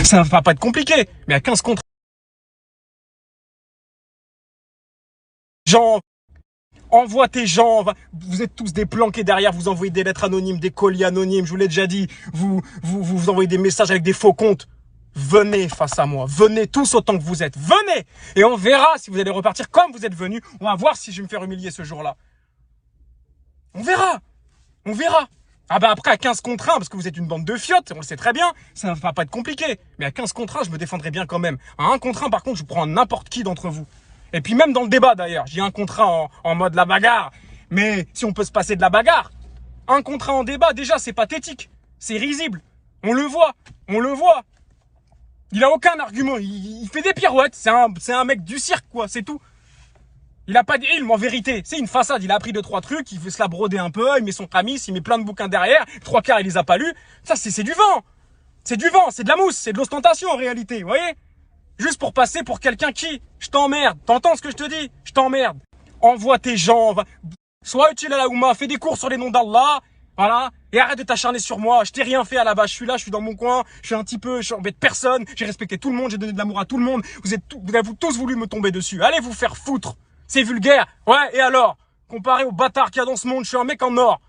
Ça va pas être compliqué. Mais à 15 contre gens, envoie tes gens. Vous êtes tous des planqués derrière. Vous envoyez des lettres anonymes, des colis anonymes. Je vous l'ai déjà dit. Vous envoyez des messages avec des faux comptes. Venez face à moi. Venez tous autant que vous êtes. Venez. Et on verra si vous allez repartir comme vous êtes venus. On va voir si je vais me faire humilier ce jour-là. On verra. On verra. Ah bah après à 15 contre 1, parce que vous êtes une bande de fiottes, on le sait très bien, ça va pas être compliqué. Mais à 15 contre 1, je me défendrai bien quand même. À 1 contre 1, par contre, je prends n'importe qui d'entre vous. Et puis même dans le débat d'ailleurs, j'ai 1 contre 1 en mode la bagarre. Mais si on peut se passer de la bagarre, 1 contre 1 en débat, déjà c'est pathétique. C'est risible. On le voit. On le voit. Il a aucun argument. Il fait des pirouettes. C'est un mec du cirque, quoi. C'est tout. Il a pas d'ilm en vérité. C'est une façade. Il a appris 2-3 trucs. Il veut se la broder un peu. Il met son camis. Il met plein de bouquins derrière. 3 quarts, il les a pas lus. Ça, c'est du vent. C'est du vent. C'est de la mousse. C'est de l'ostentation en réalité. Vous voyez? Juste pour passer pour quelqu'un qui. Je t'emmerde. T'entends ce que je te dis? Je t'emmerde. Envoie tes gens. Sois utile à la Oumma. Fais des cours sur les noms d'Allah. Voilà. Et arrête de t'acharner sur moi. Je t'ai rien fait à la base. Je suis là, je suis dans mon coin. Je suis un petit peu, je embête personne. J'ai respecté tout le monde. J'ai donné de l'amour à tout le monde. Vous avez tous voulu me tomber dessus. Allez vous faire foutre. C'est vulgaire. Ouais, et alors? Comparé au bâtard qu'il y a dans ce monde, je suis un mec en or.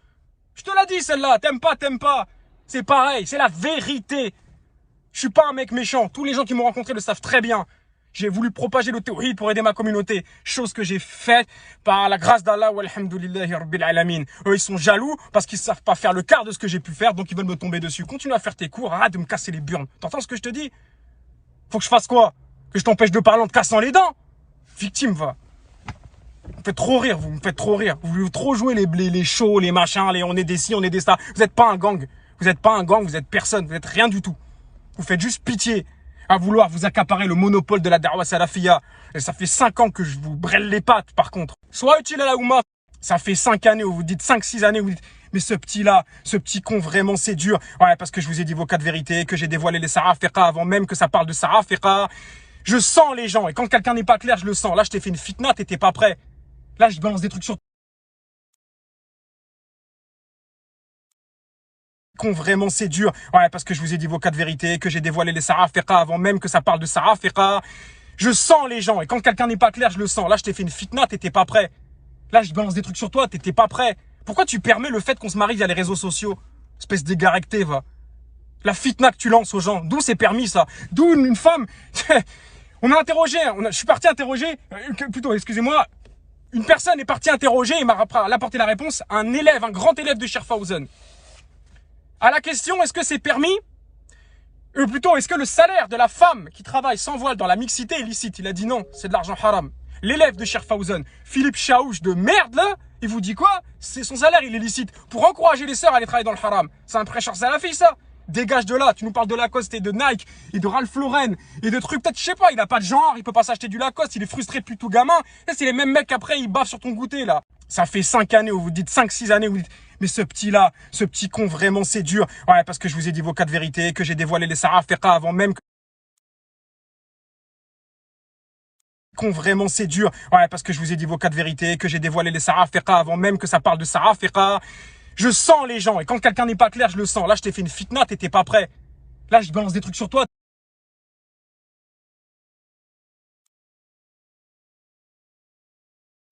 Je te l'ai dit celle-là. T'aimes pas, t'aimes pas. C'est pareil. C'est la vérité. Je suis pas un mec méchant. Tous les gens qui m'ont rencontré le savent très bien. J'ai voulu propager le tawhid pour aider ma communauté. Chose que j'ai faite par la grâce d'Allah. Walhamdulillahi rabbil alamin. Eux, ils sont jaloux parce qu'ils savent pas faire le quart de ce que j'ai pu faire. Donc, ils veulent me tomber dessus. Continue à faire tes cours. Arrête de me casser les burnes. T'entends ce que je te dis? Faut que je fasse quoi? Que je t'empêche de parler en te cassant les dents? Victime, va. Vous me faites trop rire, vous me faites trop rire. Vous voulez trop jouer les shows, les machins, les on est des ci, on est des ça. Vous êtes pas un gang. Vous êtes pas un gang, vous êtes personne. Vous êtes rien du tout. Vous faites juste pitié à vouloir vous accaparer le monopole de la da'wa salafiyya. Et ça fait 5 ans que je vous brêle les pattes, par contre. Sois utile à la Oumma. Ça fait 5 années où vous dites 5-6 années où vous dites, mais ce petit-là, ce petit con, vraiment, c'est dur. Ouais, parce que je vous ai dit vos cas de vérité, que j'ai dévoilé les Sarah Fiqa avant même que ça parle de Sarah Fiqa. Je sens les gens. Et quand quelqu'un n'est pas clair, je le sens. Là, je t'ai fait une fitna, t'étais pas prêt. Là, je balance des trucs sur con, vraiment, c'est dur. Ouais, parce que je vous ai dit vos cas de vérité, que j'ai dévoilé les Sarah Fiqa avant même que ça parle de Sarah Fiqa. Je sens les gens. Et quand quelqu'un n'est pas clair, je le sens. Là, je t'ai fait une fitna, t'étais pas prêt. Là, je balance des trucs sur toi, t'étais pas prêt. Pourquoi tu permets le fait qu'on se marie via les réseaux sociaux? Espèce d'égaré va. La fitna que tu lances aux gens. D'où c'est permis, ça? D'où une femme... On a interrogé, je suis parti interroger, plutôt, excusez-moi, une personne est partie interroger et m'a apporté la réponse, un élève, un grand élève de Sherfhausen. À la question, est-ce que c'est permis? Plutôt, est-ce que le salaire de la femme qui travaille sans voile dans la mixité est licite? Il a dit non, c'est de l'argent haram. L'élève de Sherfhausen, Philippe Chaouch de merde là, il vous dit quoi? C'est son salaire, il est licite. Pour encourager les sœurs à aller travailler dans le haram. C'est un prêcheur salafi, ça? Dégage de là, tu nous parles de Lacoste et de Nike et de Ralph Lauren et de trucs, peut-être, je sais pas, il a pas de genre, il peut pas s'acheter du Lacoste, il est frustré depuis tout gamin. Et c'est les mêmes mecs après, ils bavent sur ton goûter là. Ça fait 5 années où vous dites 5-6 années où vous dites, mais ce petit-là, ce petit con, vraiment, c'est dur. Ouais, parce que je vous ai dit vos cas de vérité, que j'ai dévoilé les Sarah Fiqa avant même que... Con, vraiment, c'est dur. Ouais, parce que je vous ai dit vos cas de vérité, que j'ai dévoilé les Sarah Fiqa avant même que ça parle de Sarah Fiqa. Je sens les gens. Et quand quelqu'un n'est pas clair, je le sens. Là, je t'ai fait une fitna, t'étais pas prêt. Là, je balance des trucs sur toi.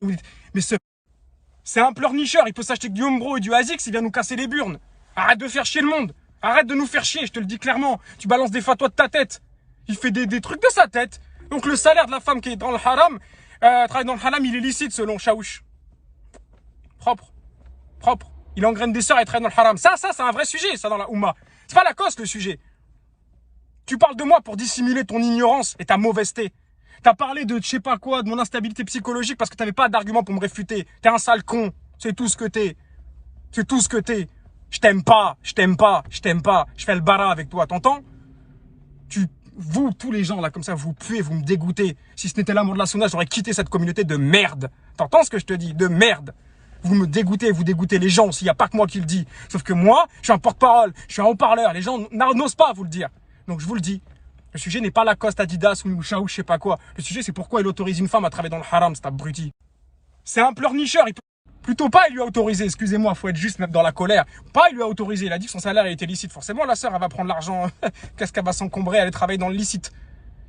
Mais c'est un pleurnicheur. Il peut s'acheter que du Umbro et du Asics. Il vient nous casser les burnes. Arrête de faire chier le monde. Arrête de nous faire chier, je te le dis clairement. Tu balances des fatwas de ta tête. Il fait des trucs de sa tête. Donc le salaire de la femme qui est dans le haram, travaille dans le haram, il est licite selon Chaouch. Propre. Propre. Il engraine des sœurs et travaille dans le haram. Ça, c'est un vrai sujet, ça, dans la Oumma. C'est pas la cause, le sujet. Tu parles de moi pour dissimuler ton ignorance et ta mauvaiseté. T'as parlé de je sais pas quoi, de mon instabilité psychologique parce que t'avais pas d'argument pour me réfuter. T'es un sale con. C'est tout ce que t'es. C'est tout ce que t'es. Je t'aime pas, je t'aime pas, je t'aime pas. Je fais le bara avec toi, t'entends? Vous, tous les gens là, comme ça, vous puez, vous me dégoûtez. Si ce n'était l'amour de la sunna, j'aurais quitté cette communauté de merde. T'entends ce que je te dis? De merde. Vous me dégoûtez, vous dégoûtez les gens aussi. Il n'y a pas que moi qui le dis. Sauf que moi, je suis un porte-parole, je suis un haut-parleur. Les gens n'osent pas vous le dire. Donc je vous le dis. Le sujet n'est pas Lacoste, Adidas ou Chaou, je sais pas quoi. Le sujet, c'est pourquoi il autorise une femme à travailler dans le haram, cet abruti. C'est un pleurnicheur. Plutôt pas, il lui a autorisé, excusez-moi, faut être juste même dans la colère. Pas, il lui a autorisé, il a dit que son salaire était licite. Forcément, la sœur, elle va prendre l'argent, qu'est-ce qu'elle va s'encombrer, elle travaille dans le licite.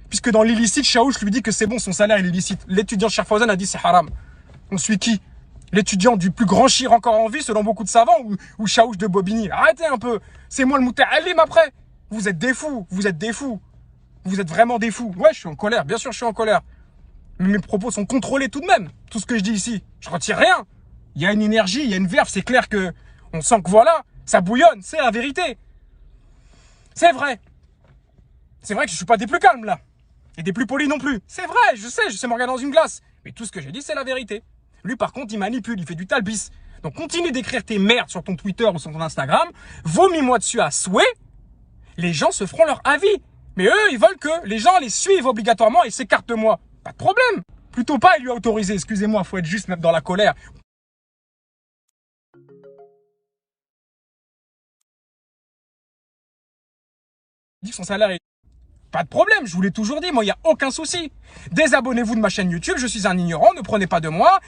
Puisque dans l'illicite, Chaouch lui dit que c'est bon, son salaire il est licite. L'étudiant Sherfawzan a dit c'est haram. On suit qui? L'étudiant du plus grand shir encore en vie, selon beaucoup de savants, ou Chaouch de Bobigny? Arrêtez un peu, c'est moi le muta'allim après. Vous êtes des fous, vous êtes des fous. Vous êtes vraiment des fous. Ouais, je suis en colère, bien sûr je suis en colère. Mais mes propos sont contrôlés tout de même. Tout ce que je dis ici, je retire rien. Il y a une énergie, il y a une verve, c'est clair que on sent que voilà, ça bouillonne, c'est la vérité. C'est vrai. C'est vrai que je suis pas des plus calmes là. Et des plus polis non plus. C'est vrai, je sais me regarder dans une glace. Mais tout ce que j'ai dit, c'est la vérité. Lui par contre, il manipule, il fait du talbis. Donc continue d'écrire tes merdes sur ton Twitter ou sur ton Instagram. Vomis-moi dessus à souhait. Les gens se feront leur avis. Mais eux, ils veulent que les gens les suivent obligatoirement et s'écartent de moi. Pas de problème. Plutôt pas, il lui a autorisé, excusez-moi, faut être juste même dans la colère. Il dit que son salaire est... Pas de problème, je vous l'ai toujours dit, moi, il n'y a aucun souci. Désabonnez-vous de ma chaîne YouTube, je suis un ignorant, ne prenez pas de moi.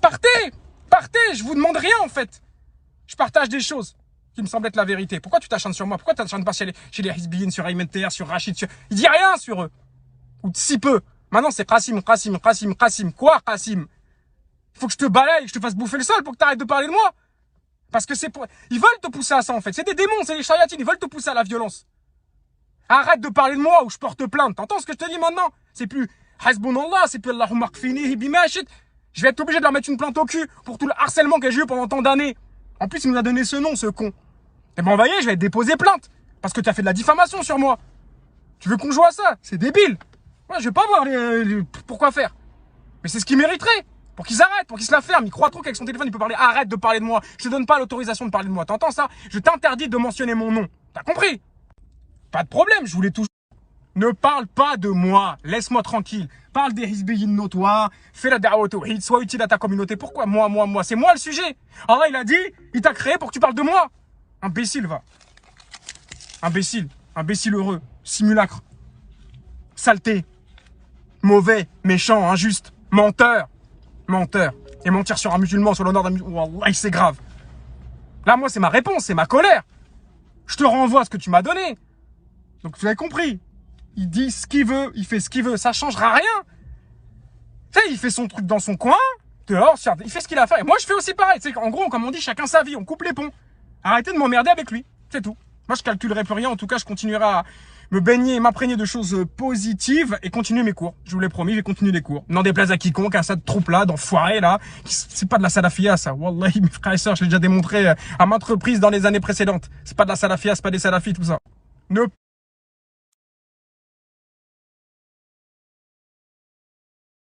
Partez, je vous demande rien en fait. Je partage des choses qui me semblent être la vérité. Pourquoi tu t'acharnes sur moi? Pourquoi tu t'acharnes pas chez les Hizbiyin, sur Ayman TR, sur Rachid, sur... Il dit rien sur eux. Ou si peu. Maintenant, c'est Qassim. Quoi, Qassim? Il faut que je te balaye, que je te fasse bouffer le sol pour que tu arrêtes de parler de moi. Parce que c'est pour... Ils veulent te pousser à ça en fait. C'est des démons, c'est des chariatines, ils veulent te pousser à la violence. Arrête de parler de moi ou je porte plainte. T'entends ce que je te dis maintenant? C'est plus Hasbunallah, c'est plus Allahumma qfinihi bimashit. Je vais être obligé de leur mettre une plainte au cul pour tout le harcèlement que j'ai eu pendant tant d'années. En plus, il nous a donné ce nom, ce con. Et ben, vous voyez, je vais déposer plainte. Parce que tu as fait de la diffamation sur moi. Tu veux qu'on joue à ça? C'est débile. Moi, je vais pas voir pourquoi faire. Mais c'est ce qu'ils mériteraient. Pour qu'ils arrêtent, pour qu'ils se la ferment. Ils croient trop qu'avec son téléphone, il peut parler. Arrête de parler de moi. Je te donne pas l'autorisation de parler de moi. T'entends ça? Je t'interdis de mentionner mon nom. T'as compris? Pas de problème, je voulais toujours... Ne parle pas de moi, laisse-moi tranquille. Parle des Hizbiyin notoires, fais la da'wa au tawhid, sois utile à ta communauté. Pourquoi moi? C'est moi le sujet. Allah, il a dit, il t'a créé pour que tu parles de moi. Imbécile, va. Imbécile heureux, simulacre, saleté, mauvais, méchant, injuste, menteur. Et mentir sur un musulman, sur l'honneur d'un musulman, Wallah, c'est grave. Là, moi, c'est ma réponse, c'est ma colère. Je te renvoie à ce que tu m'as donné. Donc, vous avez compris. Il dit ce qu'il veut, il fait ce qu'il veut, ça changera rien. Tu sais, il fait son truc dans son coin, dehors, il fait ce qu'il a à faire. Et moi, je fais aussi pareil. Tu sais, en gros, comme on dit, chacun sa vie, on coupe les ponts. Arrêtez de m'emmerder avec lui, c'est tout. Moi, je calculerai plus rien. En tout cas, je continuerai à me baigner et m'imprégner de choses positives et continuer mes cours. Je vous l'ai promis, je vais continuer les cours. N'en déplaise à quiconque, à cette troupe-là, d'enfoirés, là. C'est pas de la salafia, ça. Wallahi, mes frères et sœurs, je l'ai déjà démontré à maintes reprises dans les années précédentes. C'est pas de la salafia, c'est pas des salafis, tout ça. Ne